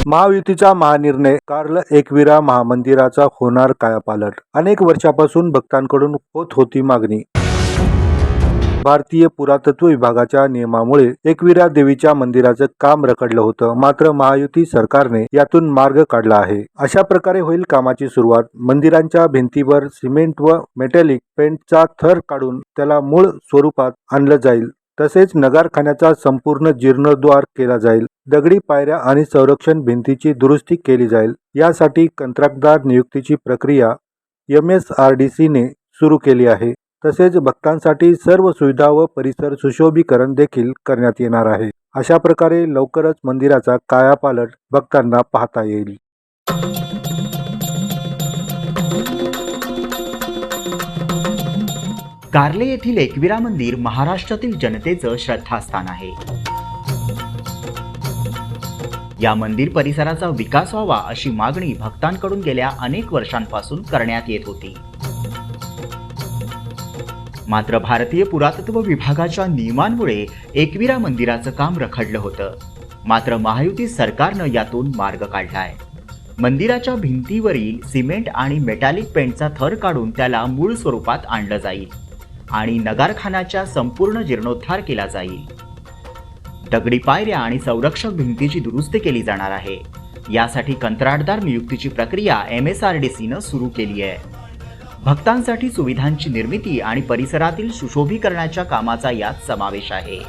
महायुतीचा महानिर्णय कारलं एकविरा महामंदिराचा होणार कायापालट। अनेक वर्षापासून भक्तांकडून होत होती मागणी। भारतीय पुरातत्व विभागाच्या नियमामुळे एकविरा देवीच्या मंदिराचं काम रखडलं होतं, मात्र महायुती सरकारने यातून मार्ग काढला आहे। अशा प्रकारे होईल कामाची सुरुवात। मंदिरांच्या भिंतीवर सिमेंट व मेटॅलिक पेंटचा थर काढून त्याला मूळ स्वरूपात आणलं जाईल। तसेच नगारखान्याचा संपूर्ण जीर्णोद्धार केला जाईल। दगडी पायऱ्या आणि संरक्षण भिंतीची दुरुस्ती केली जाईल। यासाठी कंत्राटदार नियुक्तीची प्रक्रिया MSRDC ने सुरू केली आहे। तसेच भक्तांसाठी सर्व सुविधा व परिसर सुशोभीकरण देखील करण्यात येणार आहे। अशा प्रकारे लवकरच मंदिराचा कायापालट भक्तांना पाहता येईल। कारले येथील एकविरा मंदिर महाराष्ट्रातील जनतेचं श्रद्धास्थान आहे। या मंदिर परिसराचा विकास व्हावा अशी मागणी भक्तांकडून गेल्या अनेक वर्षांपासून करण्यात येत होती। मात्र भारतीय पुरातत्व विभागाच्या नियमांमुळे एकविरा मंदिराचं काम रखडलं होतं। मात्र महायुती सरकारनं यातून मार्ग काढलाय। मंदिराच्या भिंतीवरील सिमेंट आणि मेटॅलिक पेंटचा थर काढून त्याला मूळ स्वरूपात आणलं जाईल आणि नगारखान्याच्या संपूर्ण जीर्णोद्धार केला जाईल। दगडी पायऱ्या आणि संरक्षक भिंतीची दुरुस्ती केली जाणार आहे। यासाठी कंत्राटदार नियुक्तीची प्रक्रिया MSRDC ने सुरू केली आहे। भक्तांसाठी सुविधांची निर्मिती आणि परिसरातील सुशोभीकरणाच्या कामाचा यात समावेश आहे।